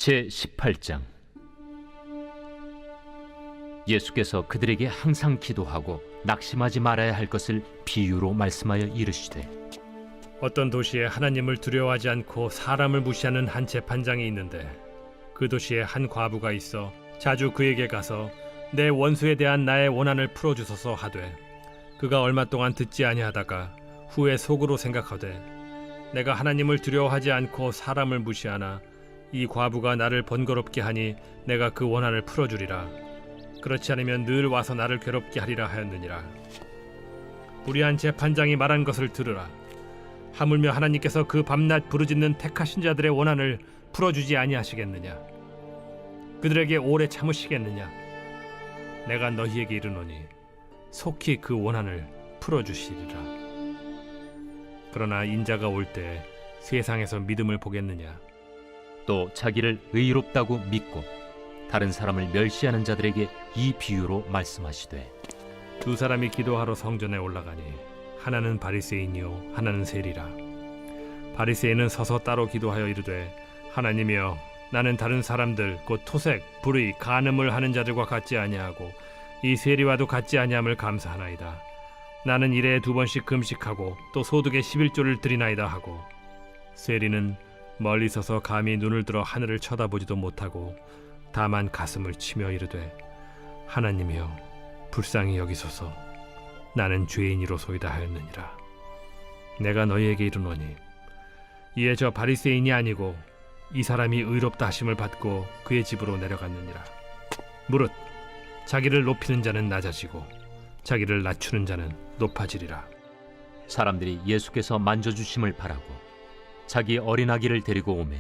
제18장. 예수께서 그들에게 항상 기도하고 낙심하지 말아야 할 것을 비유로 말씀하여 이르시되, 어떤 도시에 하나님을 두려워하지 않고 사람을 무시하는 한 재판장이 있는데, 그 도시에 한 과부가 있어 자주 그에게 가서 내 원수에 대한 나의 원한을 풀어주소서 하되, 그가 얼마 동안 듣지 아니하다가 후에 속으로 생각하되, 내가 하나님을 두려워하지 않고 사람을 무시하나 이 과부가 나를 번거롭게 하니 내가 그 원한을 풀어주리라. 그렇지 않으면 늘 와서 나를 괴롭게 하리라 하였느니라. 불의한 재판장이 말한 것을 들으라. 하물며 하나님께서 그 밤낮 부르짖는 택하신 자들의 원한을 풀어주지 아니하시겠느냐? 그들에게 오래 참으시겠느냐? 내가 너희에게 이르노니 속히 그 원한을 풀어주시리라. 그러나 인자가 올 때 세상에서 믿음을 보겠느냐? 또 자기를 의롭다고 믿고 다른 사람을 멸시하는 자들에게 이 비유로 말씀하시되, 두 사람이 기도하러 성전에 올라가니 하나는 바리새인이요 하나는 세리라. 바리새인은 서서 따로 기도하여 이르되, 하나님이여, 나는 다른 사람들 곧 토색, 불의, 간음을 하는 자들과 같지 아니하고 이 세리와도 같지 아니함을 감사하나이다. 나는 일에 2번씩 금식하고 또 소득의 11조를 드리나이다 하고, 세리는 멀리 서서 감히 눈을 들어 하늘을 쳐다보지도 못하고 다만 가슴을 치며 이르되, 하나님이여, 불쌍히 여기소서. 나는 죄인이로소이다 하였느니라. 내가 너희에게 이르노니 이에 저 바리새인이 아니고 이 사람이 의롭다 하심을 받고 그의 집으로 내려갔느니라. 무릇 자기를 높이는 자는 낮아지고 자기를 낮추는 자는 높아지리라. 사람들이 예수께서 만져주심을 바라고 자기 어린아기를 데리고 오매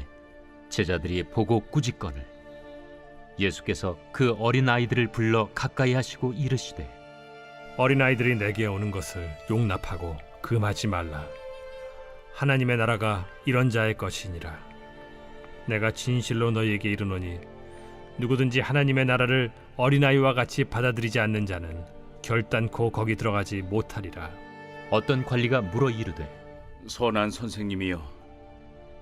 제자들이 보고 꾸짖거늘 예수께서 그 어린아이들을 불러 가까이 하시고 이르시되, 어린아이들이 내게 오는 것을 용납하고 금하지 말라. 하나님의 나라가 이런 자의 것이니라. 내가 진실로 너희에게 이르노니 누구든지 하나님의 나라를 어린아이와 같이 받아들이지 않는 자는 결단코 거기 들어가지 못하리라. 어떤 관리가 물어 이르되, 선한 선생님이여,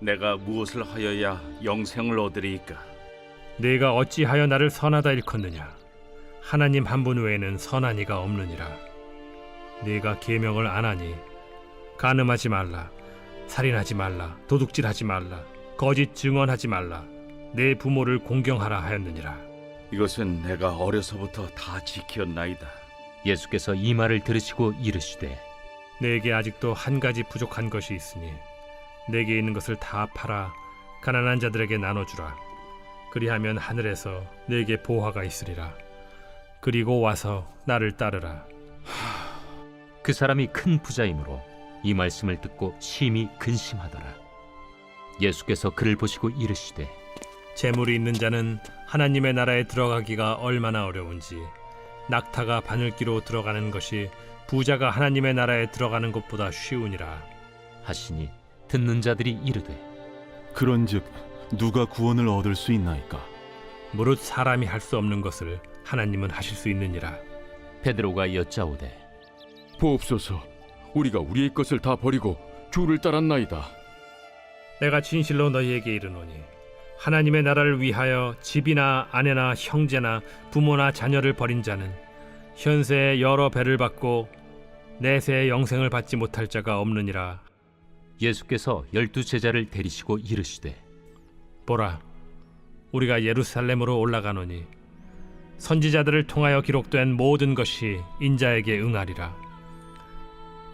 내가 무엇을 하여야 영생을 얻으리이까? 네가 어찌하여 나를 선하다 일컫느냐? 하나님 한 분 외에는 선한 이가 없느니라. 네가 계명을 안 하니 간음하지 말라, 살인하지 말라, 도둑질하지 말라, 거짓 증언하지 말라, 내 부모를 공경하라 하였느니라. 이것은 내가 어려서부터 다 지켰나이다. 예수께서 이 말을 들으시고 이르시되, 내게 아직도 한 가지 부족한 것이 있으니 내게 있는 것을 다 팔아 가난한 자들에게 나눠주라. 그리하면 하늘에서 내게 보화가 있으리라. 그리고 와서 나를 따르라. 그 사람이 큰 부자이므로 이 말씀을 듣고 심히 근심하더라. 예수께서 그를 보시고 이르시되, 재물이 있는 자는 하나님의 나라에 들어가기가 얼마나 어려운지, 낙타가 바늘기로 들어가는 것이 부자가 하나님의 나라에 들어가는 것보다 쉬우니라 하시니 듣는 자들이 이르되, 그런즉 누가 구원을 얻을 수 있나이까? 무릇 사람이 할 수 없는 것을 하나님은 하실 수 있느니라. 베드로가 여짜오되, 보옵소서, 우리가 우리의 것을 다 버리고 주를 따랐나이다. 내가 진실로 너희에게 이르노니 하나님의 나라를 위하여 집이나 아내나 형제나 부모나 자녀를 버린 자는 현세에 여러 배를 받고 내세의 영생을 받지 못할 자가 없느니라. 예수께서 12 제자를 데리시고 이르시되, 보라, 우리가 예루살렘으로 올라가노니 선지자들을 통하여 기록된 모든 것이 인자에게 응하리라.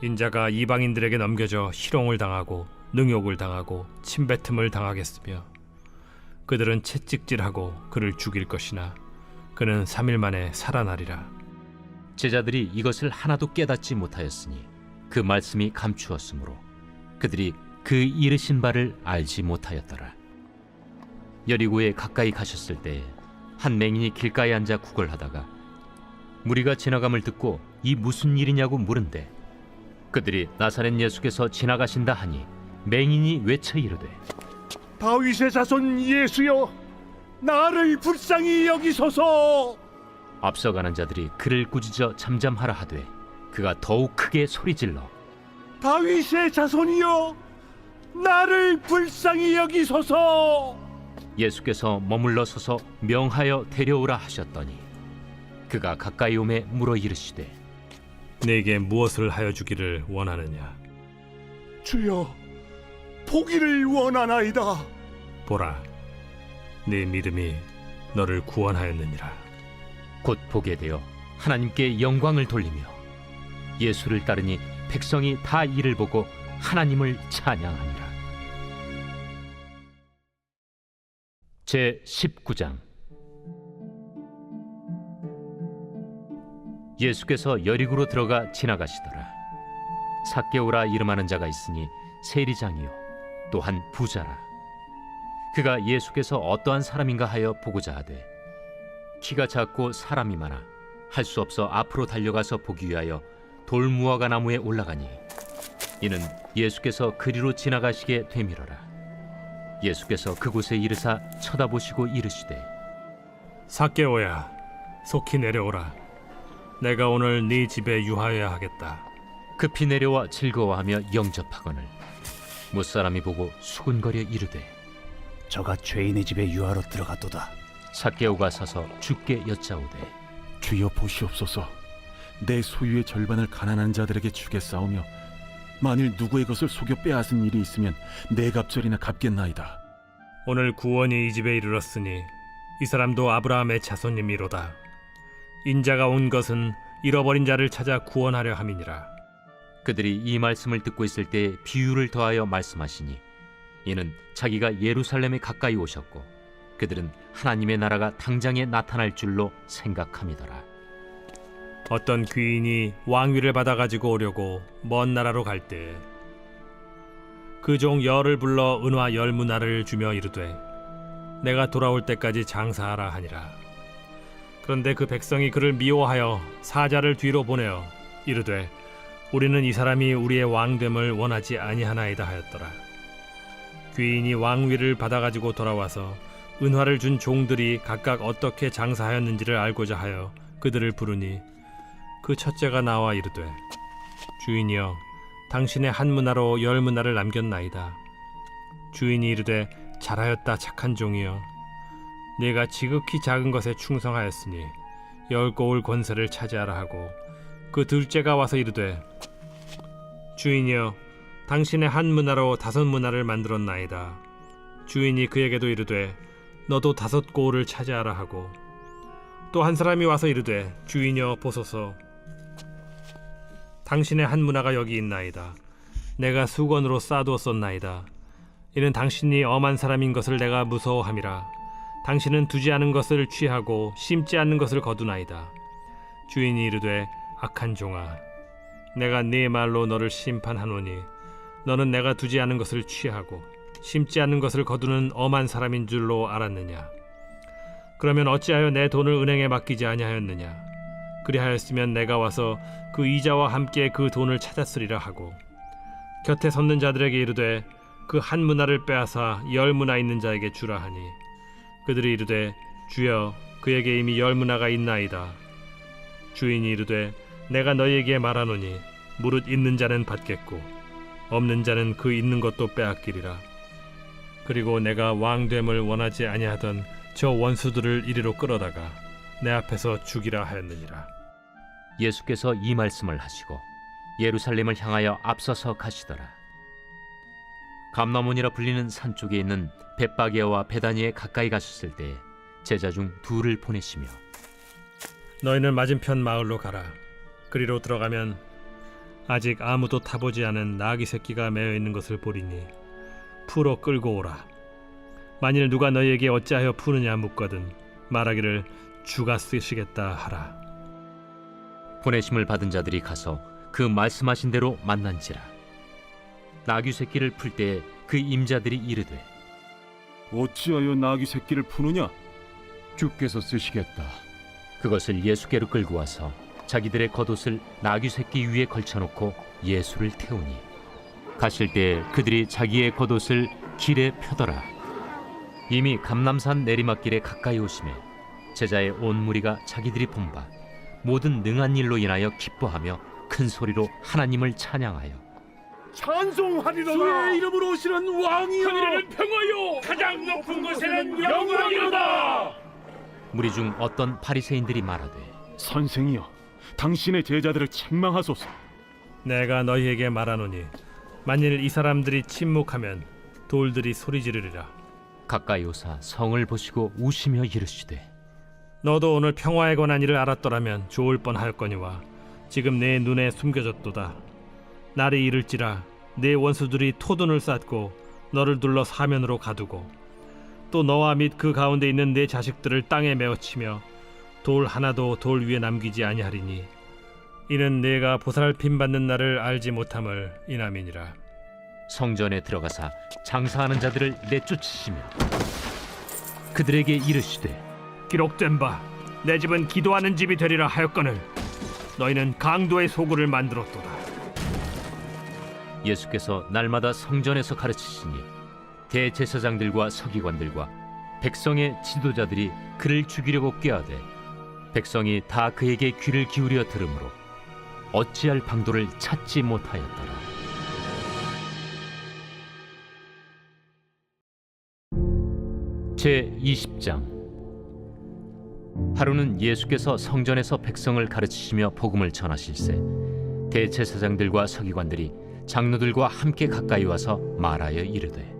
인자가 이방인들에게 넘겨져 희롱을 당하고 능욕을 당하고 침뱉음을 당하겠으며 그들은 채찍질하고 그를 죽일 것이나 그는 3일 만에 살아나리라. 제자들이 이것을 하나도 깨닫지 못하였으니 그 말씀이 감추었으므로 그들이 그 이르신 바를 알지 못하였더라. 여리고에 가까이 가셨을 때에 한 맹인이 길가에 앉아 구걸하다가 무리가 지나감을 듣고 이 무슨 일이냐고 물은데, 그들이 나사렛 예수께서 지나가신다 하니 맹인이 외쳐 이르되, 다윗의 자손 예수여, 나를 불쌍히 여기소서. 앞서가는 자들이 그를 꾸짖어 잠잠하라 하되 그가 더욱 크게 소리질러, 다윗의 자손이여, 나를 불쌍히 여기소서. 예수께서 머물러 서서 명하여 데려오라 하셨더니 그가 가까이 오매 물어 이르시되 네게 무엇을 하여 주기를 원하느냐? 주여, 보기를 원하나이다. 보라, 네 믿음이 너를 구원하였느니라. 곧 보게 되어 하나님께 영광을 돌리며 예수를 따르니 백성이 다 이를 보고 하나님을 찬양하니라. 제 19장. 예수께서 여리고로 들어가 지나가시더라. 삭개오라 이름하는 자가 있으니 세리장이요 또한 부자라. 그가 예수께서 어떠한 사람인가 하여 보고자 하되 키가 작고 사람이 많아 할 수 없어 앞으로 달려가서 보기 위하여 돌무화과 나무에 올라가니 이는 예수께서 그리로 지나가시게 되밀어라. 예수께서 그곳에 이르사 쳐다보시고 이르시되 삭개오야, 속히 내려오라. 내가 오늘 네 집에 유하여야 하겠다. 급히 내려와 즐거워하며 영접하거늘 못사람이 보고 수군거려 이르되 저가 죄인의 집에 유하러 들어갔도다. 삭개오가 서서 주께 여짜오되 주여 보시옵소서. 내 소유의 절반을 가난한 자들에게 주겠사오며 만일 누구의 것을 속여 빼앗은 일이 있으면 네 갑절이나 갚겠나이다. 오늘 구원이 이 집에 이르렀으니 이 사람도 아브라함의 자손님이로다. 인자가 온 것은 잃어버린 자를 찾아 구원하려 함이니라. 그들이 이 말씀을 듣고 있을 때 비유를 더하여 말씀하시니 이는 자기가 예루살렘에 가까이 오셨고 그들은 하나님의 나라가 당장에 나타날 줄로 생각함이더라. 어떤 귀인이 왕위를 받아가지고 오려고 먼 나라로 갈 때 그 종 열을 불러 은화 10문화를 주며 이르되 내가 돌아올 때까지 장사하라 하니라. 그런데 그 백성이 그를 미워하여 사자를 뒤로 보내어 이르되 우리는 이 사람이 우리의 왕됨을 원하지 아니하나이다 하였더라. 귀인이 왕위를 받아가지고 돌아와서 은화를 준 종들이 각각 어떻게 장사하였는지를 알고자 하여 그들을 부르니 그 첫째가 나와 이르되 주인이여, 당신의 한 문화로 10문화를 남겼나이다. 주인이 이르되 잘하였다 착한 종이여, 네가 지극히 작은 것에 충성하였으니 10고을 권세를 차지하라 하고 그 둘째가 와서 이르되 주인이여, 당신의 한 문화로 5문화를 만들었나이다. 주인이 그에게도 이르되 너도 5고을을 차지하라 하고 또 한 사람이 와서 이르되 주인이여 보소서, 당신의 한 문화가 여기 있나이다. 내가 수건으로 싸두었었나이다. 이는 당신이 엄한 사람인 것을 내가 무서워함이라. 당신은 두지 않은 것을 취하고 심지 않는 것을 거두나이다. 주인이 이르되 악한 종아, 내가 네 말로 너를 심판하노니 너는 내가 두지 않은 것을 취하고 심지 않는 것을 거두는 엄한 사람인 줄로 알았느냐? 그러면 어찌하여 내 돈을 은행에 맡기지 아니하였느냐? 그리하였으면 내가 와서 그 이자와 함께 그 돈을 찾았으리라 하고 곁에 섰는 자들에게 이르되 그 한 문화를 빼앗아 10문화 있는 자에게 주라 하니 그들이 이르되 주여, 그에게 이미 10문화가 있나이다. 주인이 이르되 내가 너희에게 말하노니 무릇 있는 자는 받겠고 없는 자는 그 있는 것도 빼앗기리라. 그리고 내가 왕됨을 원하지 아니하던 저 원수들을 이리로 끌어다가 내 앞에서 죽이라 하였느니라. 예수께서 이 말씀을 하시고 예루살렘을 향하여 앞서서 가시더라. 감나몬이라 불리는 산 쪽에 있는 벳바게와 베다니에 가까이 가셨을 때 제자 중 둘을 보내시며 너희는 맞은편 마을로 가라. 그리로 들어가면 아직 아무도 타보지 않은 나귀 새끼가 매어 있는 것을 보리니 풀어 끌고 오라. 만일 누가 너희에게 어찌하여 푸느냐 묻거든 말하기를 주가 쓰시겠다 하라. 보내심을 받은 자들이 가서 그 말씀하신 대로 만난지라. 나귀 새끼를 풀 때에 그 임자들이 이르되 어찌하여 나귀 새끼를 푸느냐? 주께서 쓰시겠다. 그것을 예수께로 끌고 와서 자기들의 겉옷을 나귀 새끼 위에 걸쳐놓고 예수를 태우니 가실 때 그들이 자기의 겉옷을 길에 펴더라. 이미 감람산 내리막길에 가까이 오심에 제자의 온 무리가 자기들이 본 바 모든 능한 일로 인하여 기뻐하며 큰 소리로 하나님을 찬양하여 찬송하리로다. 주의 이름으로 오시는 왕이여, 평화요 가장 높은 곳에는 영광이로다. 무리 중 어떤 바리새인들이 말하되 선생이여, 당신의 제자들을 책망하소서. 내가 너희에게 말하노니 만일 이 사람들이 침묵하면 돌들이 소리 지르리라. 가까이 오사 성을 보시고 우시며 이르시되 너도 오늘 평화에 관한 일을 알았더라면 좋을 뻔하였거니와 지금 내 눈에 숨겨졌도다. 날이 이를지라 내 원수들이 토둔을 쌓고 너를 둘러 사면으로 가두고 또 너와 및 그 가운데 있는 내 자식들을 땅에 메어치며 돌 하나도 돌 위에 남기지 아니하리니 이는 내가 보살핌 받는 날을 알지 못함을 인함이니라. 성전에 들어가사 장사하는 자들을 내쫓으시며 그들에게 이르시되 기록된 바 내 집은 기도하는 집이 되리라 하였거늘 너희는 강도의 소굴을 만들었도다. 예수께서 날마다 성전에서 가르치시니 대제사장들과 서기관들과 백성의 지도자들이 그를 죽이려고 꾀하되 백성이 다 그에게 귀를 기울여 들으므로 어찌할 방도를 찾지 못하였더라. 제20장. 하루는 예수께서 성전에서 백성을 가르치시며 복음을 전하실세 대제사장들과 서기관들이 장로들과 함께 가까이 와서 말하여 이르되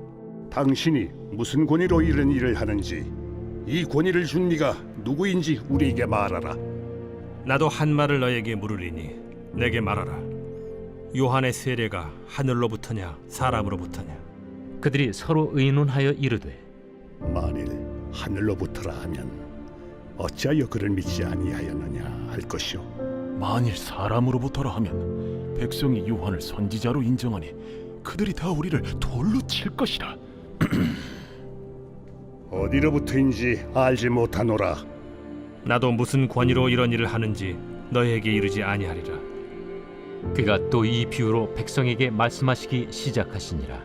당신이 무슨 권위로 이런 일을 하는지 이 권위를 준 네가 누구인지 우리에게 말하라. 나도 한 말을 너에게 물으리니 내게 말하라. 요한의 세례가 하늘로부터냐 사람으로부터냐? 그들이 서로 의논하여 이르되 만일 하늘로부터라 하면 어찌하여 그를 믿지 아니하였느냐 할 것이요. 만일 사람으로부터라 하면 백성이 요한을 선지자로 인정하니 그들이 다 우리를 돌로 칠 것이라. 어디로부터인지 알지 못하노라. 나도 무슨 권위로 이런 일을 하는지 너희에게 이르지 아니하리라. 그가 또 이 비유로 백성에게 말씀하시기 시작하시니라.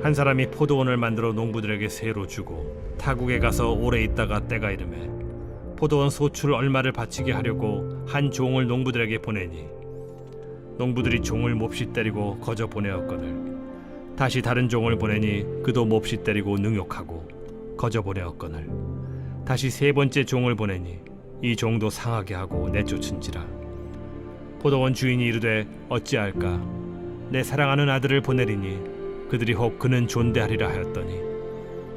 한 사람이 포도원을 만들어 농부들에게 세로 주고 타국에 가서 오래 있다가 때가 이르매 포도원 소출 얼마를 바치게 하려고 한 종을 농부들에게 보내니 농부들이 종을 몹시 때리고 거저 보내었거늘 다시 다른 종을 보내니 그도 몹시 때리고 능욕하고 거저 보내었거늘 다시 세 번째 종을 보내니 이 종도 상하게 하고 내쫓은지라. 포도원 주인이 이르되 어찌할까? 내 사랑하는 아들을 보내리니 그들이 혹 그는 존대하리라 하였더니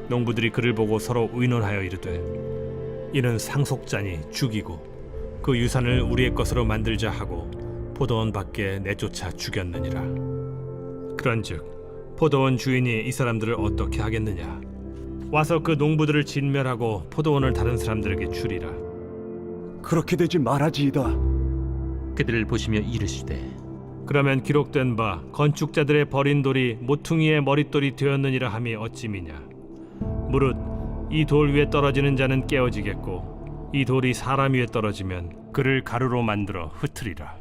농부들이 그를 보고 서로 의논하여 이르되 이는 상속자니 죽이고 그 유산을 우리의 것으로 만들자 하고 포도원 밖에 내쫓아 죽였느니라. 그런즉 포도원 주인이 이 사람들을 어떻게 하겠느냐? 와서 그 농부들을 진멸하고 포도원을 다른 사람들에게 주리라. 그렇게 되지 말아지이다. 그들을 보시며 이르시되 그러면 기록된 바 건축자들의 버린 돌이 모퉁이의 머릿돌이 되었느니라 함이 어찌미냐? 무릇 이 돌 위에 떨어지는 자는 깨어지겠고 이 돌이 사람 위에 떨어지면 그를 가루로 만들어 흩으리라.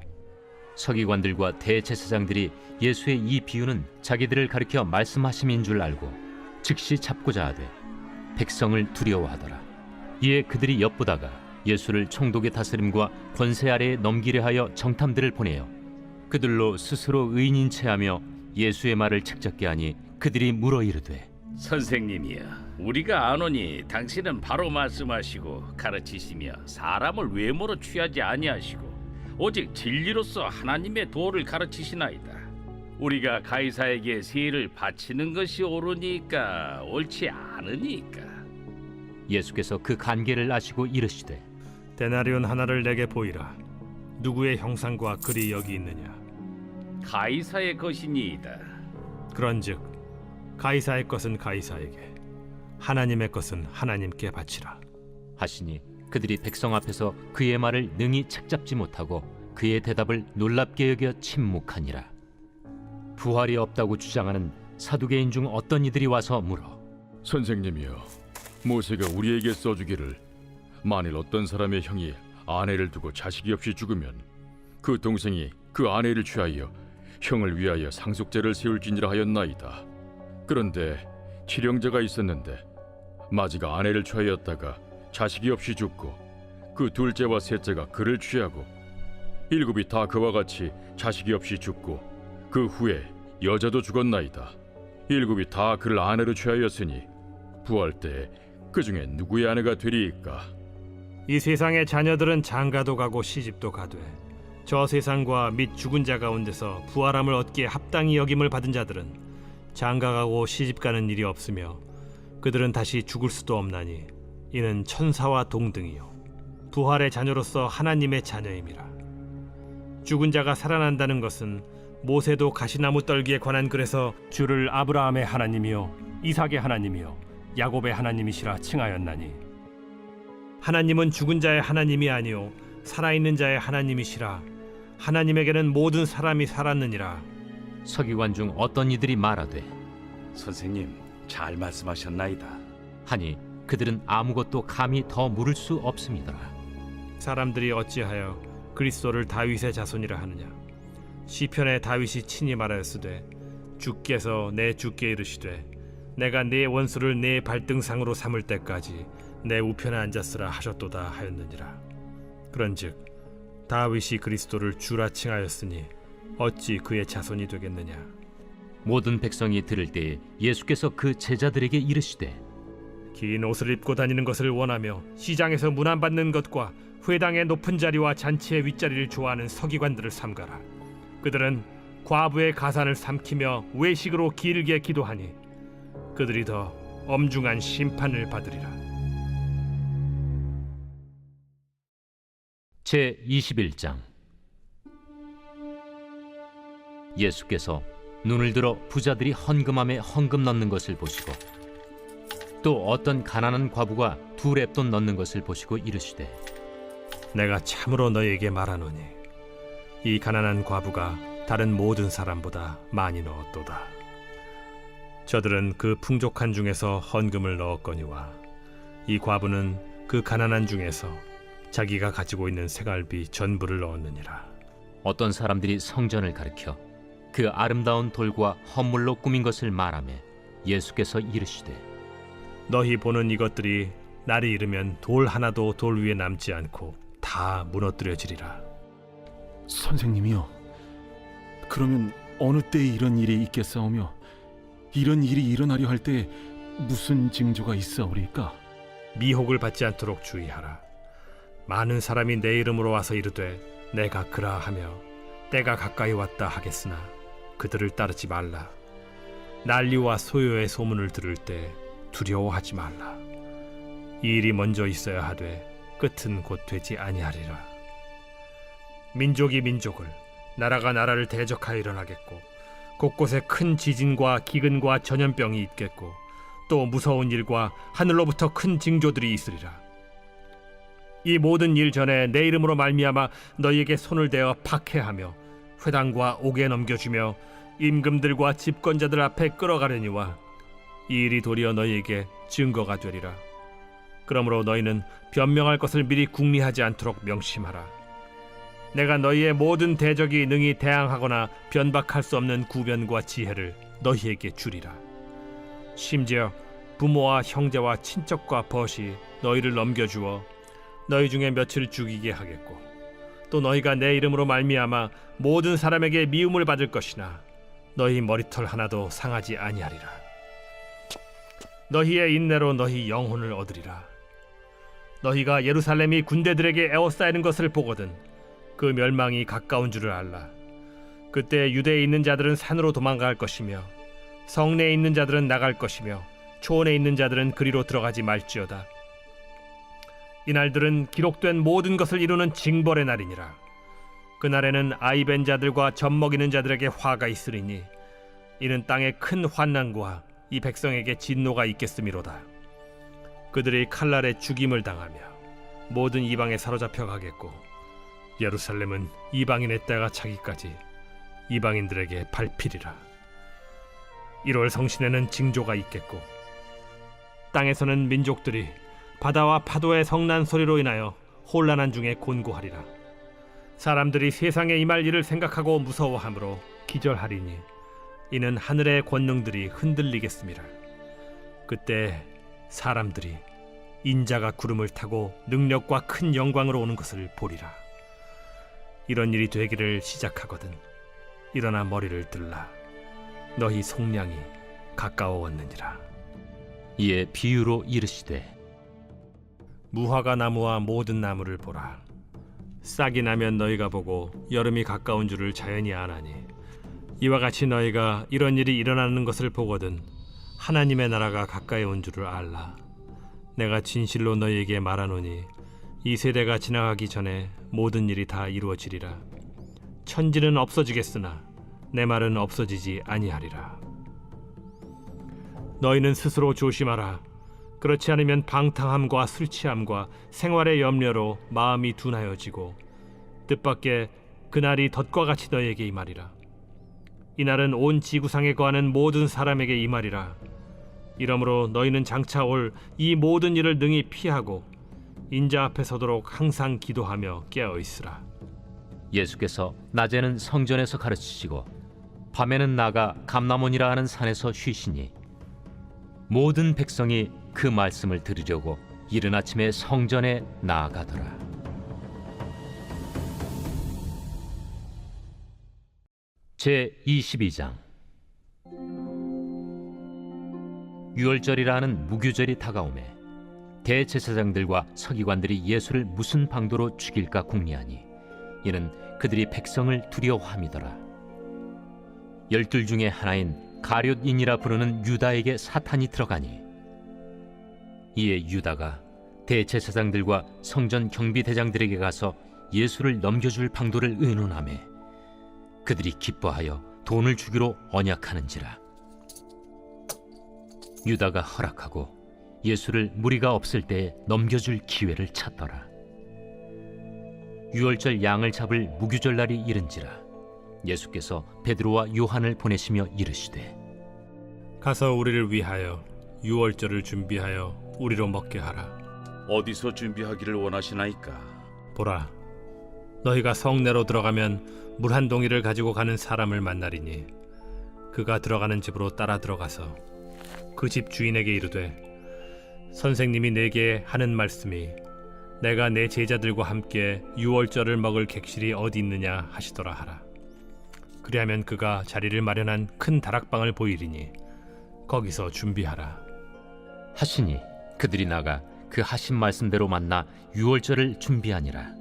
서기관들과 대제사장들이 예수의 이 비유는 자기들을 가리켜 말씀하심인 줄 알고 즉시 잡고자 하되 백성을 두려워하더라. 이에 그들이 엿보다가 예수를 총독의 다스림과 권세 아래에 넘기려 하여 정탐들을 보내어 그들로 스스로 의인인 체하며 예수의 말을 책잡게 하니 그들이 물어 이르되 선생님이여, 우리가 아노니 당신은 바로 말씀하시고 가르치시며 사람을 외모로 취하지 아니하시고 오직 진리로서 하나님의 도를 가르치시나이다. 우리가 가이사에게 세를 바치는 것이 옳으니까 옳지 않으니까. 예수께서 그 간계를 아시고 이르시되 데나리온 하나를 내게 보이라. 누구의 형상과 글이 여기 있느냐? 가이사의 것이니이다. 그런즉 가이사의 것은 가이사에게, 하나님의 것은 하나님께 바치라. 하시니 그들이 백성 앞에서 그의 말을 능히 책잡지 못하고 그의 대답을 놀랍게 여겨 침묵하니라. 부활이 없다고 주장하는 사두개인 중 어떤 이들이 와서 물어 선생님이여, 모세가 우리에게 써주기를 만일 어떤 사람의 형이 아내를 두고 자식이 없이 죽으면 그 동생이 그 아내를 취하여 형을 위하여 상속제를 세울지니라 하였나이다. 그런데 칠형제가 있었는데 마지가 아내를 취하였다가 자식이 없이 죽고 그 둘째와 셋째가 그를 취하고 일곱이 다 그와 같이 자식이 없이 죽고 그 후에 여자도 죽었나이다. 7이 다 그를 아내로 취하였으니 부활 때 그 중에 누구의 아내가 되리이까? 이 세상의 자녀들은 장가도 가고 시집도 가되 저 세상과 및 죽은 자 가운데서 부활함을 얻기에 합당히 여김을 받은 자들은 장가가고 시집가는 일이 없으며 그들은 다시 죽을 수도 없나니 이는 천사와 동등이요 부활의 자녀로서 하나님의 자녀임이라. 죽은 자가 살아난다는 것은 모세도 가시나무 떨기에 관한 글에서 주를 아브라함의 하나님이요 이삭의 하나님이요 야곱의 하나님이시라 칭하였나니 하나님은 죽은 자의 하나님이 아니요 살아있는 자의 하나님이시라. 하나님에게는 모든 사람이 살았느니라. 서기관 중 어떤 이들이 말하되 선생님, 잘 말씀하셨나이다. 하니 그들은 아무것도 감히 더 물을 수 없음이더라. 사람들이 어찌하여 그리스도를 다윗의 자손이라 하느냐. 시편에 다윗이 친히 말하였으되 주께서 내 주께 이르시되 내가 네 원수를 네 발등상으로 삼을 때까지 내 우편에 앉았으라 하셨도다 하였느니라. 그런즉 다윗이 그리스도를 주라 칭하였으니 어찌 그의 자손이 되겠느냐. 모든 백성이 들을 때에 예수께서 그 제자들에게 이르시되 긴 옷을 입고 다니는 것을 원하며 시장에서 문안받는 것과 회당의 높은 자리와 잔치의 윗자리를 좋아하는 서기관들을 삼가라. 그들은 과부의 가산을 삼키며 외식으로 길게 기도하니 그들이 더 엄중한 심판을 받으리라. 제 21장. 예수께서 눈을 들어 부자들이 헌금함에 헌금 넣는 것을 보시고 또 어떤 가난한 과부가 2렙돈 넣는 것을 보시고 이르시되 내가 참으로 너희에게 말하노니 이 가난한 과부가 다른 모든 사람보다 많이 넣었도다. 저들은 그 풍족한 중에서 헌금을 넣었거니와 이 과부는 그 가난한 중에서 자기가 가지고 있는 생활비 전부를 넣었느니라. 어떤 사람들이 성전을 가리켜 그 아름다운 돌과 헌물로 꾸민 것을 말하며 예수께서 이르시되 너희 보는 이것들이 날이 이르면 돌 하나도 돌 위에 남지 않고 다 무너뜨려지리라. 선생님이요, 그러면 어느 때에 이런 일이 있겠사오며 이런 일이 일어나려 할 때에 무슨 징조가 있사오리까? 미혹을 받지 않도록 주의하라. 많은 사람이 내 이름으로 와서 이르되 내가 그라 하며 때가 가까이 왔다 하겠으나 그들을 따르지 말라. 난리와 소요의 소문을 들을 때 두려워하지 말라. 이 일이 먼저 있어야 하되 끝은 곧 되지 아니하리라. 민족이 민족을, 나라가 나라를 대적하여 일어나겠고 곳곳에 큰 지진과 기근과 전염병이 있겠고 또 무서운 일과 하늘로부터 큰 징조들이 있으리라. 이 모든 일 전에 내 이름으로 말미암아 너희에게 손을 대어 박해하며 회당과 옥에 넘겨주며 임금들과 집권자들 앞에 끌어가려니와 이 일이 도리어 너희에게 증거가 되리라. 그러므로 너희는 변명할 것을 미리 궁리하지 않도록 명심하라. 내가 너희의 모든 대적이 능히 대항하거나 변박할 수 없는 구변과 지혜를 너희에게 주리라. 심지어 부모와 형제와 친척과 벗이 너희를 넘겨주어 너희 중에 며칠 죽이게 하겠고 또 너희가 내 이름으로 말미암아 모든 사람에게 미움을 받을 것이나 너희 머리털 하나도 상하지 아니하리라. 너희의 인내로 너희 영혼을 얻으리라. 너희가 예루살렘이 군대들에게 에워싸이는 것을 보거든 그 멸망이 가까운 줄을 알라. 그때 유대에 있는 자들은 산으로 도망갈 것이며 성내에 있는 자들은 나갈 것이며 초원에 있는 자들은 그리로 들어가지 말지어다. 이날들은 기록된 모든 것을 이루는 징벌의 날이니라. 그날에는 아이벤 자들과 젖먹이는 자들에게 화가 있으리니 이는 땅에 큰 환난과 이 백성에게 진노가 있겠음이로다. 그들이 칼날에 죽임을 당하며 모든 이방에 사로잡혀 가겠고 예루살렘은 이방인의 때가 차기까지 이방인들에게 밟히리라. 1월 성신에는 징조가 있겠고 땅에서는 민족들이 바다와 파도의 성난 소리로 인하여 혼란한 중에 곤고하리라. 사람들이 세상에 임할 일을 생각하고 무서워하므로 기절하리니 이는 하늘의 권능들이 흔들리겠습니다. 그때 사람들이 인자가 구름을 타고 능력과 큰 영광으로 오는 것을 보리라. 이런 일이 되기를 시작하거든 일어나 머리를 들라. 너희 속량이 가까워왔느니라. 이에 비유로 이르시되 무화과 나무와 모든 나무를 보라. 싹이 나면 너희가 보고 여름이 가까운 줄을 자연히 아나니 이와 같이 너희가 이런 일이 일어나는 것을 보거든 하나님의 나라가 가까이 온 줄을 알라. 내가 진실로 너희에게 말하노니 이 세대가 지나가기 전에 모든 일이 다 이루어지리라. 천지는 없어지겠으나 내 말은 없어지지 아니하리라. 너희는 스스로 조심하라. 그렇지 않으면 방탕함과 술 취함과 생활의 염려로 마음이 둔하여지고 뜻밖의 그날이 덫과 같이 너희에게 임하리라. 이날은 온 지구상에 거하는 모든 사람에게 임하리라. 이러므로 너희는 장차 올 이 모든 일을 능히 피하고 인자 앞에 서도록 항상 기도하며 깨어 있으라. 예수께서 낮에는 성전에서 가르치시고 밤에는 나가 감람원이라 하는 산에서 쉬시니 모든 백성이 그 말씀을 들으려고 이른 아침에 성전에 나아가더라. 제 22장. 유월절이라는 무교절이 다가오매 대제사장들과 서기관들이 예수를 무슨 방도로 죽일까 궁리하니 이는 그들이 백성을 두려워함이더라. 12 중에 하나인 가룟인이라 부르는 유다에게 사탄이 들어가니 이에 유다가 대제사장들과 성전 경비대장들에게 가서 예수를 넘겨줄 방도를 의논하매 그들이 기뻐하여 돈을 주기로 언약하는지라. 유다가 허락하고 예수를 무리가 없을 때에 넘겨줄 기회를 찾더라. 유월절 양을 잡을 무교절 날이 이른지라. 예수께서 베드로와 요한을 보내시며 이르시되 가서 우리를 위하여 유월절을 준비하여 우리로 먹게 하라. 어디서 준비하기를 원하시나이까? 보라, 너희가 성내로 들어가면 물 한 동이를 가지고 가는 사람을 만나리니 그가 들어가는 집으로 따라 들어가서 그 집 주인에게 이르되 선생님이 내게 하는 말씀이 내가 내 제자들과 함께 유월절을 먹을 객실이 어디 있느냐 하시더라 하라. 그리하면 그가 자리를 마련한 큰 다락방을 보이리니 거기서 준비하라 하시니 그들이 나가 그 하신 말씀대로 만나 유월절을 준비하니라.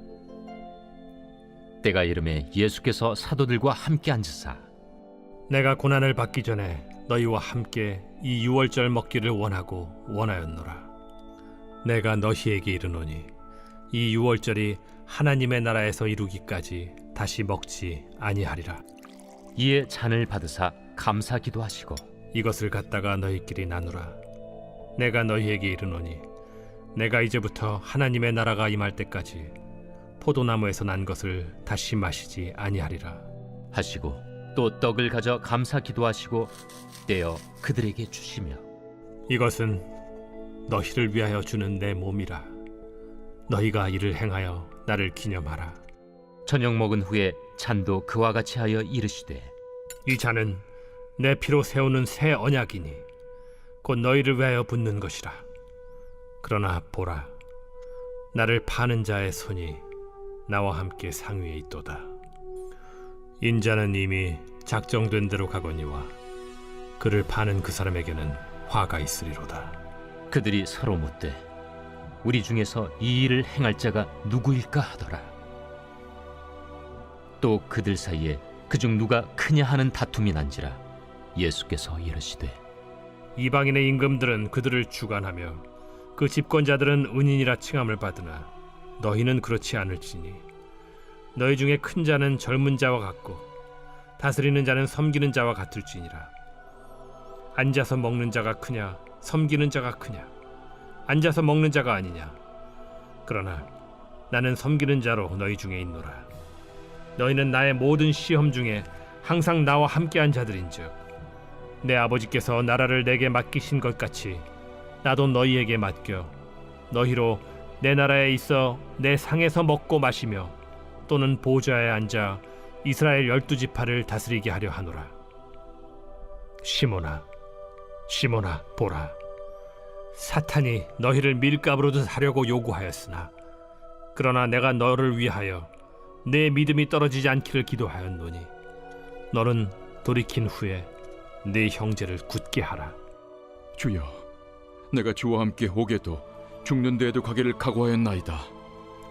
때가 이르매 예수께서 사도들과 함께 앉으사 내가 고난을 받기 전에 너희와 함께 이 유월절 먹기를 원하였노라. 내가 너희에게 이르노니 이 유월절이 하나님의 나라에서 이루기까지 다시 먹지 아니하리라. 이에 잔을 받으사 감사기도 하시고 이것을 갖다가 너희끼리 나누라. 내가 너희에게 이르노니 내가 이제부터 하나님의 나라가 임할 때까지 포도나무에서 난 것을 다시 마시지 아니하리라 하시고 또 떡을 가져 감사기도 하시고 떼어 그들에게 주시며 이것은 너희를 위하여 주는 내 몸이라. 너희가 이를 행하여 나를 기념하라. 저녁 먹은 후에 잔도 그와 같이 하여 이르시되 이 잔은 내 피로 세우는 새 언약이니 곧 너희를 위하여 붓는 것이라. 그러나 보라, 나를 파는 자의 손이 나와 함께 상위에 있도다. 인자는 이미 작정된 대로 가거니와 그를 파는 그 사람에게는 화가 있으리로다. 그들이 서로 묻되 우리 중에서 이 일을 행할 자가 누구일까 하더라. 또 그들 사이에 그중 누가 크냐 하는 다툼이 난지라. 예수께서 이르시되 이방인의 임금들은 그들을 주관하며 그 집권자들은 은인이라 칭함을 받으나 너희는 그렇지 않을지니 너희 중에 큰 자는 젊은 자와 같고 다스리는 자는 섬기는 자와 같을지니라. 앉아서 먹는 자가 크냐 섬기는 자가 크냐? 앉아서 먹는 자가 아니냐? 그러나 나는 섬기는 자로 너희 중에 있노라. 너희는 나의 모든 시험 중에 항상 나와 함께한 자들인즉 내 아버지께서 나라를 내게 맡기신 것 같이 나도 너희에게 맡겨 너희로 내 나라에 있어 내 상에서 먹고 마시며 또는 보좌에 앉아 이스라엘 12지파를 다스리게 하려 하노라. 시몬아, 시몬아, 보라, 사탄이 너희를 밀가부르듯 하려고 요구하였으나 그러나 내가 너를 위하여 내 믿음이 떨어지지 않기를 기도하였노니 너는 돌이킨 후에 네 형제를 굳게 하라. 주여, 내가 주와 함께 오게도 죽는 데에도 가기를 각오하였나이다.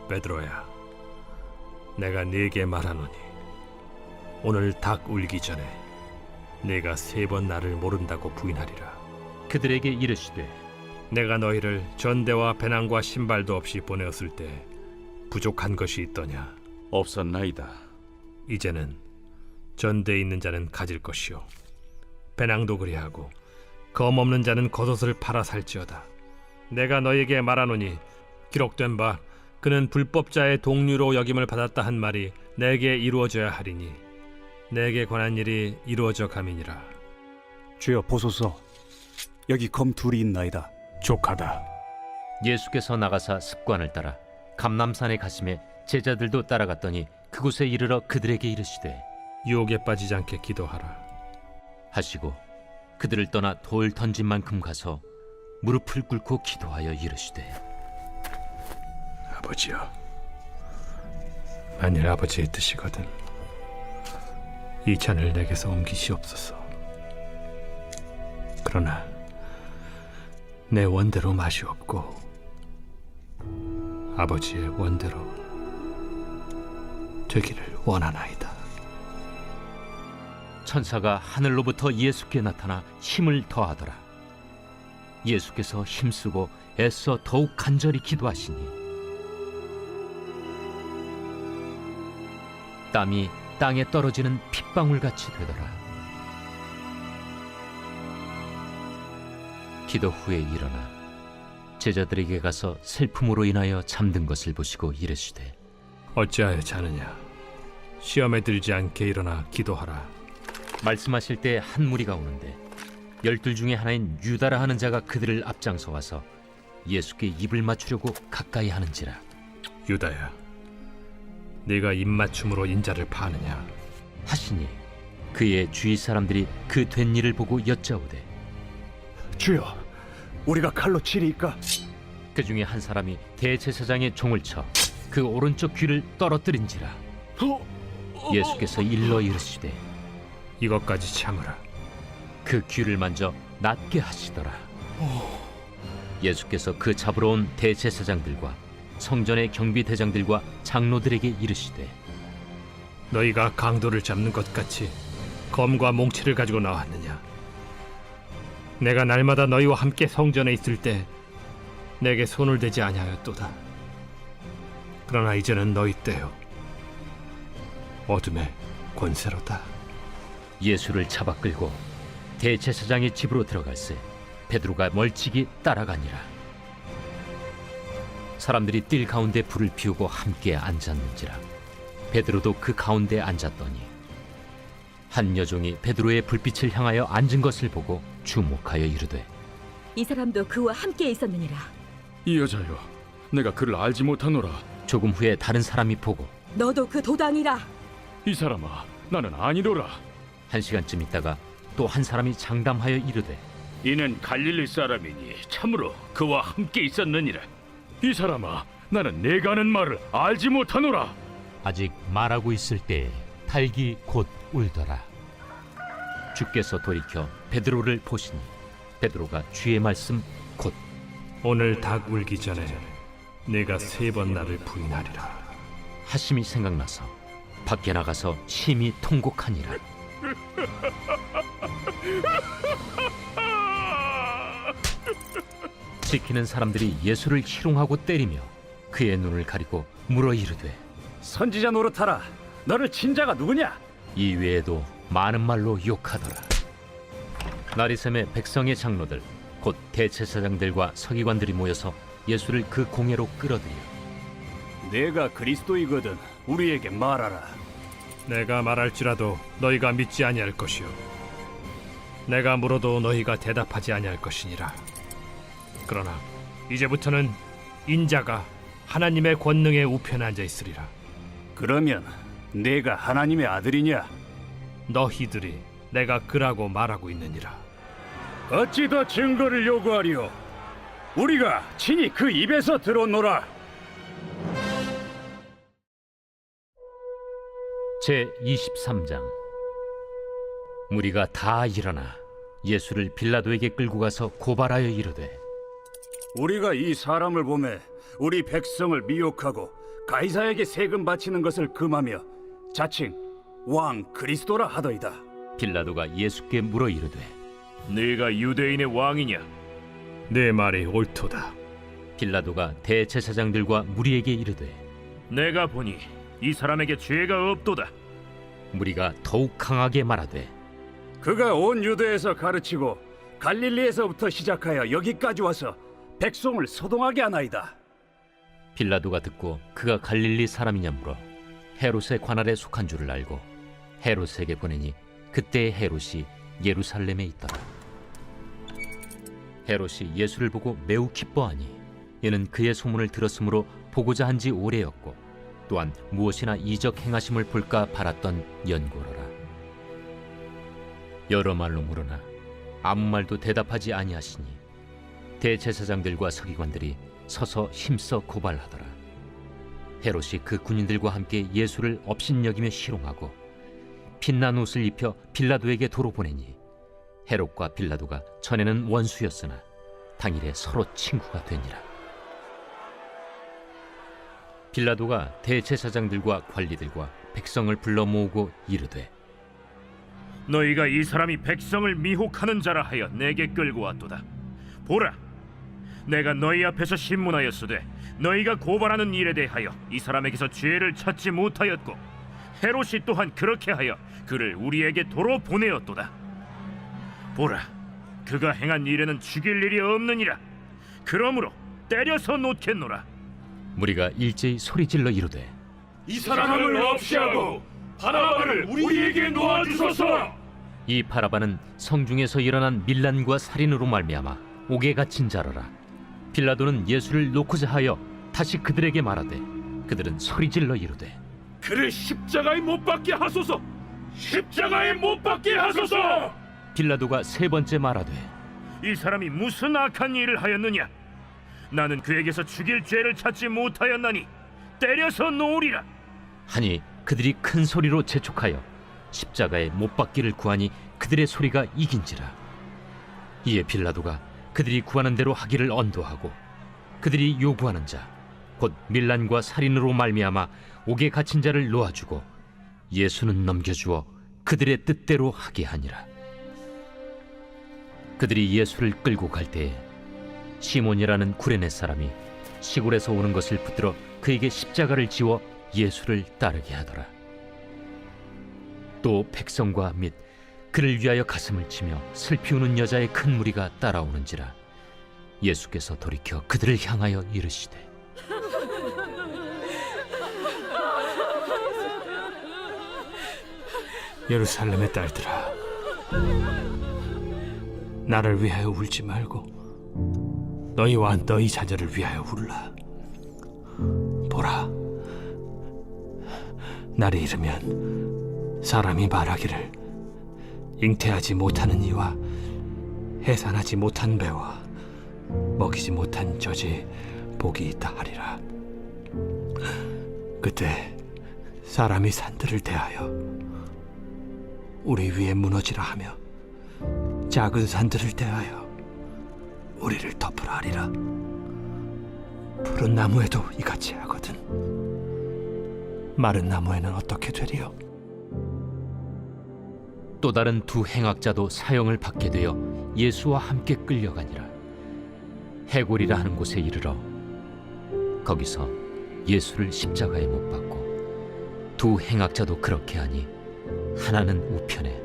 베드로야, 내가 네게 말하노니 오늘 닭 울기 전에 네가 3번 나를 모른다고 부인하리라. 그들에게 이르시되 내가 너희를 전대와 배낭과 신발도 없이 보내었을 때 부족한 것이 있더냐? 없었나이다. 이제는 전대에 있는 자는 가질 것이요 배낭도 그리하고 검 없는 자는 겉옷을 팔아 살지어다. 내가 너에게 말하노니 기록된 바 그는 불법자의 동류로 여김을 받았다 한 말이 내게 이루어져야 하리니 내게 관한 일이 이루어져 감이니라. 주여 보소서, 여기 검 둘이 있나이다. 족하다. 예수께서 나가사 습관을 따라 감람산에 가심에 제자들도 따라갔더니 그곳에 이르러 그들에게 이르시되 유혹에 빠지지 않게 기도하라. 하시고 그들을 떠나 돌 던진 만큼 가서 무릎을 꿇고 기도하여 이르시되 아버지여, 만일 아버지의 뜻이거든 이 잔을 내게서 옮기시옵소서. 그러나 내 원대로 마시옵고 아버지의 원대로 되기를 원하나이다. 천사가 하늘로부터 예수께 나타나 힘을 더하더라. 예수께서 힘쓰고 애써 더욱 간절히 기도하시니 땀이 땅에 떨어지는 핏방울같이 되더라. 기도 후에 일어나 제자들에게 가서 슬픔으로 인하여 잠든 것을 보시고 이르시되 어찌하여 자느냐? 시험에 들지 않게 일어나 기도하라. 말씀하실 때 한 무리가 오는데 12 중에 하나인 유다라 하는 자가 그들을 앞장서 와서 예수께 입을 맞추려고 가까이 하는지라. 유다야, 네가 입맞춤으로 인자를 파느냐? 하시니 그의 주위 사람들이 그 된 일을 보고 여짜오되 주여, 우리가 칼로 치리이까? 그 중에 한 사람이 대제사장의 종을 쳐 그 오른쪽 귀를 떨어뜨린지라. 예수께서 일러 이르시되 이것까지 참으라. 그 귀를 만져 낫게 하시더라. 예수께서 그 잡으러 온 대제사장들과 성전의 경비대장들과 장로들에게 이르시되 너희가 강도를 잡는 것 같이 검과 몽치를 가지고 나왔느냐? 내가 날마다 너희와 함께 성전에 있을 때 내게 손을 대지 아니하였도다. 그러나 이제는 너희 때요 어둠의 권세로다. 예수를 잡아 끌고 대제사장의 집으로 들어갈새 베드로가 멀찍이 따라가니라. 사람들이 뜰 가운데 불을 피우고 함께 앉았는지라. 베드로도 그 가운데 앉았더니 한 여종이 베드로의 불빛을 향하여 앉은 것을 보고 주목하여 이르되 이 사람도 그와 함께 있었느니라. 이 여자여, 내가 그를 알지 못하노라. 조금 후에 다른 사람이 보고 너도 그 도당이라. 이 사람아, 나는 아니로라. 1시간쯤 있다가 또 한 사람이 장담하여 이르되 이는 갈릴리 사람이니 참으로 그와 함께 있었느니라. 이 사람아, 나는 내가 하는 말을 알지 못하노라. 아직 말하고 있을 때에 닭이 곧 울더라. 주께서 돌이켜 베드로를 보시니 베드로가 주의 말씀 곧 오늘 닭 울기 전에 네가 3번 나를 부인하리라 하심이 생각나서 밖에 나가서 심히 통곡하니라. 지키는 사람들이 예수를 희롱하고 때리며 그의 눈을 가리고 물어 이르되 선지자 노릇하라. 너를 친 자가 누구냐? 이 외에도 많은 말로 욕하더라. 나리샘의 백성의 장로들 곧 대제사장들과 서기관들이 모여서 예수를 그 공회로 끌어들여 내가 그리스도이거든 우리에게 말하라. 내가 말할지라도 너희가 믿지 아니할 것이요 내가 물어도 너희가 대답하지 아니할 것이니라. 그러나 이제부터는 인자가 하나님의 권능의 우편에 앉아 있으리라. 그러면 내가 하나님의 아들이냐? 너희들이 내가 그라고 말하고 있느니라. 어찌 더 증거를 요구하리요? 우리가 친히 그 입에서 들었노라. 제 23장. 무리가 다 일어나 예수를 빌라도에게 끌고 가서 고발하여 이르되 우리가 이 사람을 보매 우리 백성을 미혹하고 가이사에게 세금 바치는 것을 금하며 자칭 왕 그리스도라 하더이다. 빌라도가 예수께 물어 이르되 네가 유대인의 왕이냐? 내 말이 옳도다. 빌라도가 대제사장들과 무리에게 이르되 내가 보니 이 사람에게 죄가 없도다. 무리가 더욱 강하게 말하되 그가 온 유대에서 가르치고 갈릴리에서부터 시작하여 여기까지 와서 백성을 소동하게 하나이다. 빌라도가 듣고 그가 갈릴리 사람이냐 물어 헤롯의 관할에 속한 줄을 알고 헤롯에게 보내니 그때의 헤롯이 예루살렘에 있더라. 헤롯이 예수를 보고 매우 기뻐하니 이는 그의 소문을 들었으므로 보고자 한 지 오래였고 또한 무엇이나 이적 행하심을 볼까 바랐던 연고로라. 여러 말로 물으나 아무 말도 대답하지 아니하시니 대제사장들과 서기관들이 서서 힘써 고발하더라. 헤롯이 그 군인들과 함께 예수를 업신여기며 희롱하고 빛난 옷을 입혀 빌라도에게 도로 보내니 헤롯과 빌라도가 전에는 원수였으나 당일에 서로 친구가 되니라. 빌라도가 대제사장들과 관리들과 백성을 불러 모으고 이르되 너희가 이 사람이 백성을 미혹하는 자라 하여 내게 끌고 왔도다. 보라, 내가 너희 앞에서 신문하였으되 너희가 고발하는 일에 대하여 이 사람에게서 죄를 찾지 못하였고 헤롯이 또한 그렇게 하여 그를 우리에게 도로 보내었도다. 보라, 그가 행한 일에는 죽일 일이 없느니라. 그러므로 때려서 놓겠노라. 무리가 일제히 소리질러 이르되 이 사람을 없이하고 바라바를 우리에게 놓아주소서. 이 바라바는 성중에서 일어난 밀란과 살인으로 말미암아 옥에 갇힌 자라라. 빌라도는 예수를 놓고자 하여 다시 그들에게 말하되 그들은 소리질러 이르되 그를 십자가에 못 박게 하소서. 십자가에 못 박게 하소서. 빌라도가 세 번째 말하되 이 사람이 무슨 악한 일을 하였느냐? 나는 그에게서 죽일 죄를 찾지 못하였나니 때려서 놓으리라. 하니 그들이 큰 소리로 재촉하여 십자가에 못 박기를 구하니 그들의 소리가 이긴지라. 이에 빌라도가 그들이 구하는 대로 하기를 언도하고 그들이 요구하는 자 곧 밀란과 살인으로 말미암아 옥에 갇힌 자를 놓아주고 예수는 넘겨주어 그들의 뜻대로 하게 하니라. 그들이 예수를 끌고 갈 때에 시몬이라는 구레네 사람이 시골에서 오는 것을 붙들어 그에게 십자가를 지워 예수를 따르게 하더라. 또 백성과 및 그를 위하여 가슴을 치며 슬피 우는 여자의 큰 무리가 따라오는지라. 예수께서 돌이켜 그들을 향하여 이르시되 예루살렘의 딸들아, 나를 위하여 울지 말고 너희와 너희 자녀를 위하여 울라. 보라, 날이 이르면 사람이 말하기를 잉태하지 못하는 이와 해산하지 못한 배와 먹이지 못한 젖이 복이 있다 하리라. 그때 사람이 산들을 대하여 우리 위에 무너지라 하며 작은 산들을 대하여 우리를 덮으라 하리라. 푸른 나무에도 이같이 하거든 마른 나무에는 어떻게 되리요? 또 다른 두 행악자도 사형을 받게 되어 예수와 함께 끌려가니라. 해골이라 하는 곳에 이르러 거기서 예수를 십자가에 못 박고 두 행악자도 그렇게 하니 하나는 우편에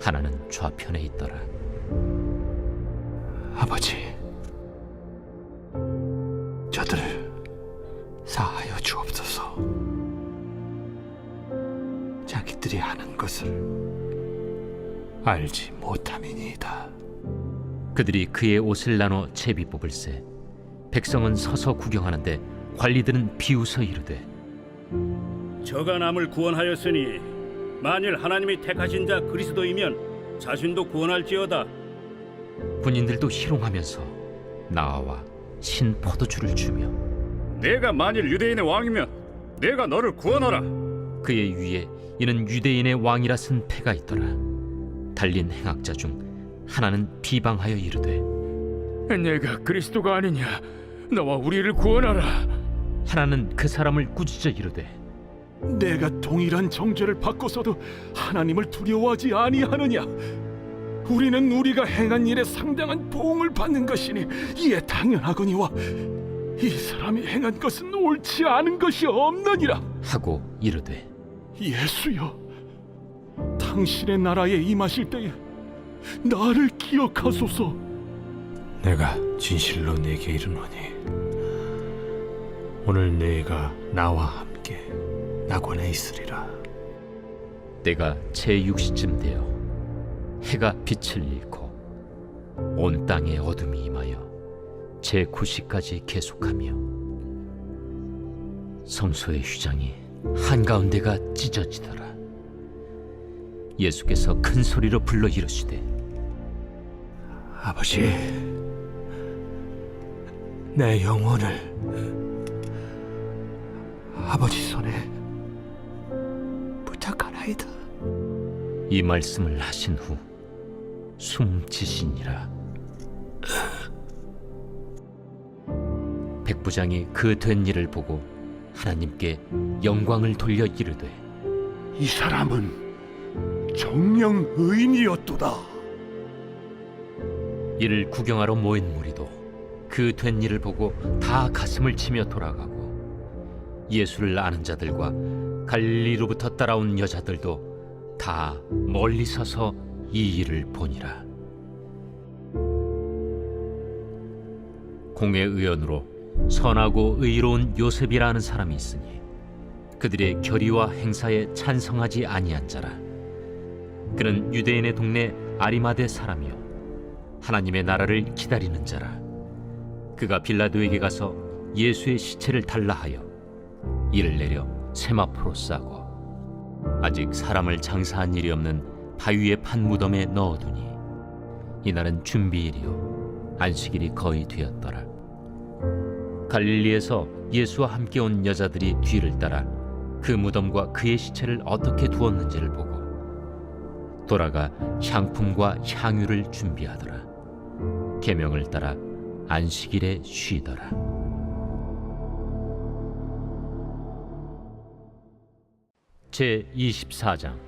하나는 좌편에 있더라. 아버지, 저들을 사하여 주옵소서. 자기들이 하는 것을 알지 못함이니이다. 그들이 그의 옷을 나눠 제비 뽑을세. 백성은 서서 구경하는데 관리들은 비웃어 이르되 저가 남을 구원하였으니 만일 하나님이 택하신 자 그리스도이면 자신도 구원할지어다. 군인들도 희롱하면서 나와 신 포도주를 주며 내가 만일 유대인의 왕이면 내가 너를 구원하라. 그의 위에 이는 유대인의 왕이라 쓴 패가 있더라. 달린 행악자 중 하나는 비방하여 이르되 내가 그리스도가 아니냐? 나와 우리를 구원하라. 하나는 그 사람을 꾸짖어 이르되 내가 동일한 정죄를 받고서도 하나님을 두려워하지 아니하느냐? 우리는 우리가 행한 일에 상당한 보응을 받는 것이니 이에 당연하거니와 이 사람이 행한 것은 옳지 않은 것이 없느니라. 하고 이르되 예수여, 당신의 나라에 임하실 때에 나를 기억하소서. 내가 진실로 네게 이르노니 오늘 네가 나와 함께 낙원에 있으리라. 때가 제6시쯤 되어 해가 빛을 잃고 온 땅에 어둠이 임하여 제9시까지 계속하며 성소의 휘장이 한가운데가 찢어지더라. 예수께서 큰 소리로 불러 이르시되 아버지, 내 영혼을 아버지 손에 부탁하나이다. 이 말씀을 하신 후 숨지시니라. 백부장이 그 된 일을 보고 하나님께 영광을 돌려 이르되 이 사람은 정령 의인이었도다. 이를 구경하러 모인 무리도 그 된 일을 보고 다 가슴을 치며 돌아가고 예수를 아는 자들과 갈릴리로부터 따라온 여자들도 다 멀리 서서 이 일을 보니라. 공회의원으로 선하고 의로운 요셉이라는 사람이 있으니 그들의 결의와 행사에 찬성하지 아니한 자라. 그는 유대인의 동네 아리마대 사람이요 하나님의 나라를 기다리는 자라. 그가 빌라도에게 가서 예수의 시체를 달라 하여 이를 내려 세마포로 싸고 아직 사람을 장사한 일이 없는 바위에 판 무덤에 넣어두니 이날은 준비일이요 안식일이 거의 되었더라. 갈릴리에서 예수와 함께 온 여자들이 뒤를 따라 그 무덤과 그의 시체를 어떻게 두었는지를 보고 돌아가 향품과 향유를 준비하더라. 계명을 따라 안식일에 쉬더라. 제24장.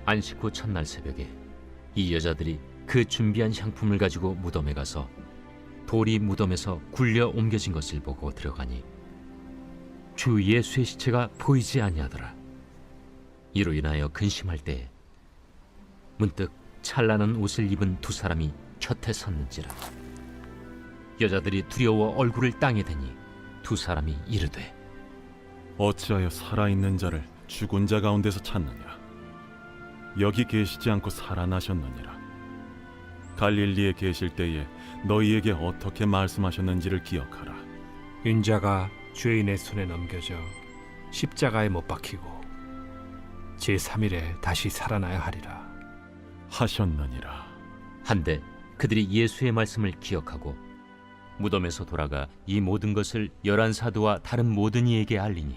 안식 후 첫날 새벽에 이 여자들이 그 준비한 향품을 가지고 무덤에 가서 돌이 무덤에서 굴려 옮겨진 것을 보고 들어가니 주 예수의 시체가 보이지 아니하더라. 이로 인하여 근심할 때에 문득 찬란한 옷을 입은 두 사람이 곁에 섰는지라. 여자들이 두려워 얼굴을 땅에 대니 두 사람이 이르되 어찌하여 살아있는 자를 죽은 자 가운데서 찾느냐? 여기 계시지 않고 살아나셨느니라. 갈릴리에 계실 때에 너희에게 어떻게 말씀하셨는지를 기억하라. 인자가 죄인의 손에 넘겨져 십자가에 못 박히고 제3일에 다시 살아나야 하리라 하셨느니라. 한데 그들이 예수의 말씀을 기억하고 무덤에서 돌아가 이 모든 것을 11 사도와 다른 모든 이에게 알리니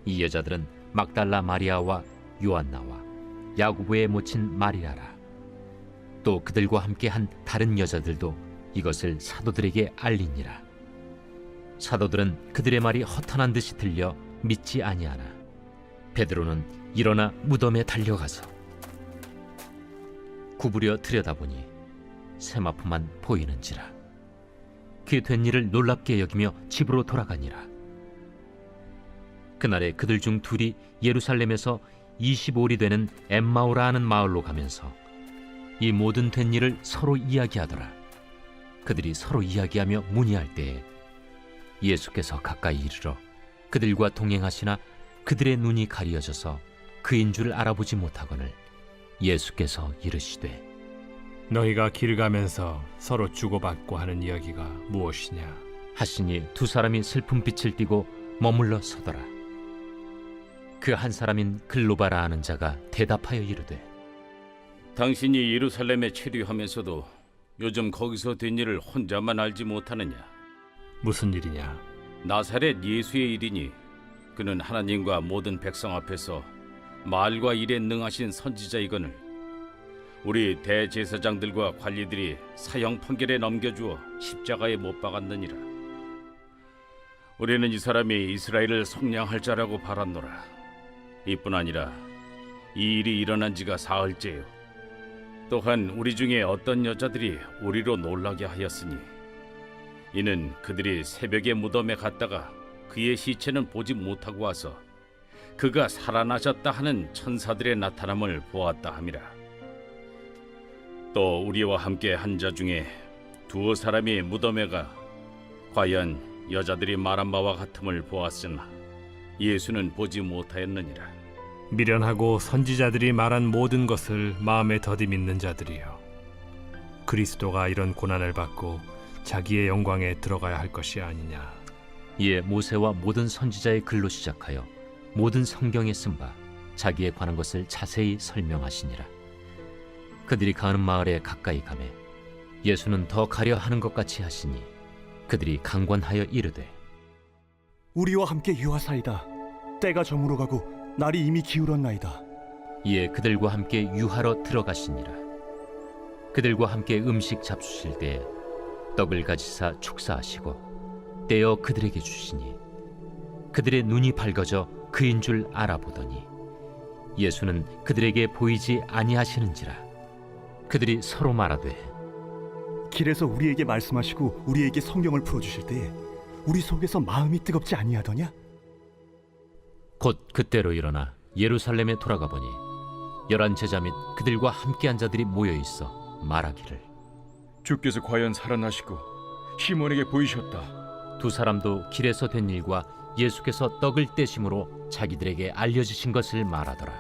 이 여자들은 막달라 마리아와 요한나와 야고보의 모친 마리아라. 또 그들과 함께 한 다른 여자들도 이것을 사도들에게 알리니라. 사도들은 그들의 말이 허탄한 듯이 들려 믿지 아니하나 베드로는 일어나 무덤에 달려가서 구부려 들여다보니 세마포만 보이는지라. 그 된 일을 놀랍게 여기며 집으로 돌아가니라. 그날에 그들 중 둘이 예루살렘에서 25里되는 엠마오라 하는 마을로 가면서 이 모든 된 일을 서로 이야기하더라. 그들이 서로 이야기하며 문의할 때에 예수께서 가까이 이르러 그들과 동행하시나 그들의 눈이 가리어져서 그인 줄 알아보지 못하거늘 예수께서 이르시되 너희가 길 가면서 서로 주고받고 하는 이야기가 무엇이냐 하시니 두 사람이 슬픈 빛을 띠고 머물러 서더라. 그 한 사람인 글로바라 하는 자가 대답하여 이르되 당신이 예루살렘에 체류하면서도 요즘 거기서 된 일을 혼자만 알지 못하느냐? 무슨 일이냐 나사렛 예수의 일이니 그는 하나님과 모든 백성 앞에서 말과 일에 능하신 선지자이거늘 우리 대제사장들과 관리들이 사형 판결에 넘겨주어 십자가에 못 박았느니라. 우리는 이 사람이 이스라엘을 속량할 자라고 바랐노라. 이뿐 아니라 이 일이 일어난 지가 사흘째요. 또한 우리 중에 어떤 여자들이 우리로 놀라게 하였으니 이는 그들이 새벽에 무덤에 갔다가 그의 시체는 보지 못하고 와서 그가 살아나셨다 하는 천사들의 나타남을 보았다 함이라. 또 우리와 함께 한 자 중에 두어 사람이 무덤에 가 과연 여자들이 말한 바와 같음을 보았으나 예수는 보지 못하였느니라. 미련하고 선지자들이 말한 모든 것을 마음에 더디 믿는 자들이여, 그리스도가 이런 고난을 받고 자기의 영광에 들어가야 할 것이 아니냐. 이에 모세와 모든 선지자의 글로 시작하여 모든 성경에 쓴 바 자기에 관한 것을 자세히 설명하시니라. 그들이 가는 마을에 가까이 가매 예수는 더 가려 하는 것 같이 하시니 그들이 강권하여 이르되, 우리와 함께 유하사이다. 때가 저물어 가고 날이 이미 기울었나이다. 이에 그들과 함께 유하러 들어가시니라. 그들과 함께 음식 잡수실 때에 떡을 가지사 축사하시고 떼어 그들에게 주시니 그들의 눈이 밝아져 그인 줄 알아보더니 예수는 그들에게 보이지 아니하시는지라. 그들이 서로 말하되, 길에서 우리에게 말씀하시고 우리에게 성경을 풀어주실 때에 우리 속에서 마음이 뜨겁지 아니하더냐? 곧 그때로 일어나 예루살렘에 돌아가 보니 11 제자 및 그들과 함께한 자들이 모여 있어 말하기를, 주께서 과연 살아나시고 시몬에게 보이셨다. 두 사람도 길에서 된 일과 예수께서 떡을 떼심으로 자기들에게 알려주신 것을 말하더라.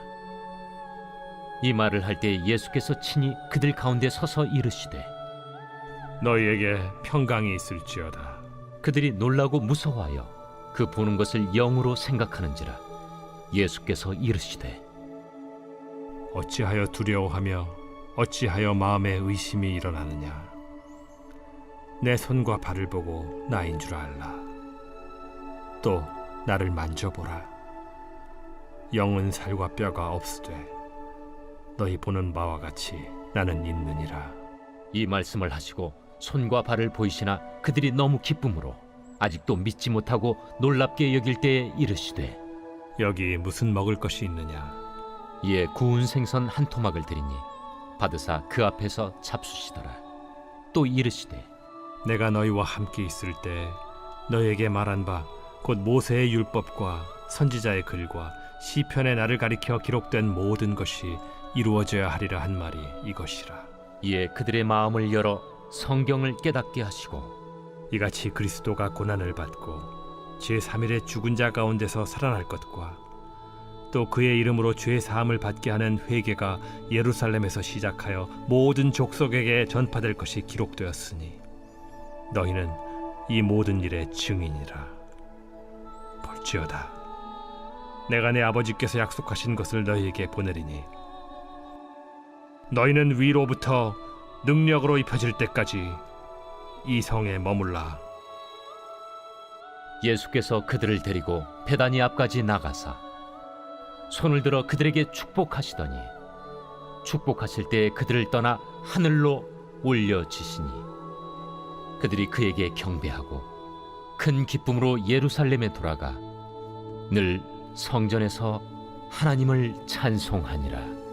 이 말을 할 때 예수께서 친히 그들 가운데 서서 이르시되, 너희에게 평강이 있을지어다. 그들이 놀라고 무서워하여 그 보는 것을 영으로 생각하는지라. 예수께서 이르시되, 어찌하여 두려워하며 어찌하여 마음에 의심이 일어나느냐. 내 손과 발을 보고 나인 줄 알라. 또 나를 만져보라. 영은 살과 뼈가 없으되 너희 보는 바와 같이 나는 있느니라. 이 말씀을 하시고 손과 발을 보이시나 그들이 너무 기쁨으로 아직도 믿지 못하고 놀랍게 여길 때에 이르시되, 여기 무슨 먹을 것이 있느냐. 이에 구운 생선 한 토막을 드리니 받으사 그 앞에서 잡수시더라. 또 이르시되, 내가 너희와 함께 있을 때 너희에게 말한 바 곧 모세의 율법과 선지자의 글과 시편의 나를 가리켜 기록된 모든 것이 이루어져야 하리라 한 말이 이것이라. 이에 그들의 마음을 열어 성경을 깨닫게 하시고 이같이 그리스도가 고난을 받고 제3일에 죽은 자 가운데서 살아날 것과 또 그의 이름으로 죄 사함을 받게 하는 회개가 예루살렘에서 시작하여 모든 족속에게 전파될 것이 기록되었으니 너희는 이 모든 일의 증인이라. 볼지어다, 내가 내 아버지께서 약속하신 것을 너희에게 보내리니 너희는 위로부터 능력으로 입혀질 때까지 이 성에 머물라. 예수께서 그들을 데리고 베다니 앞까지 나가사 손을 들어 그들에게 축복하시더니 축복하실 때 그들을 떠나 하늘로 올려지시니 그들이 그에게 경배하고 큰 기쁨으로 예루살렘에 돌아가 늘 성전에서 하나님을 찬송하니라.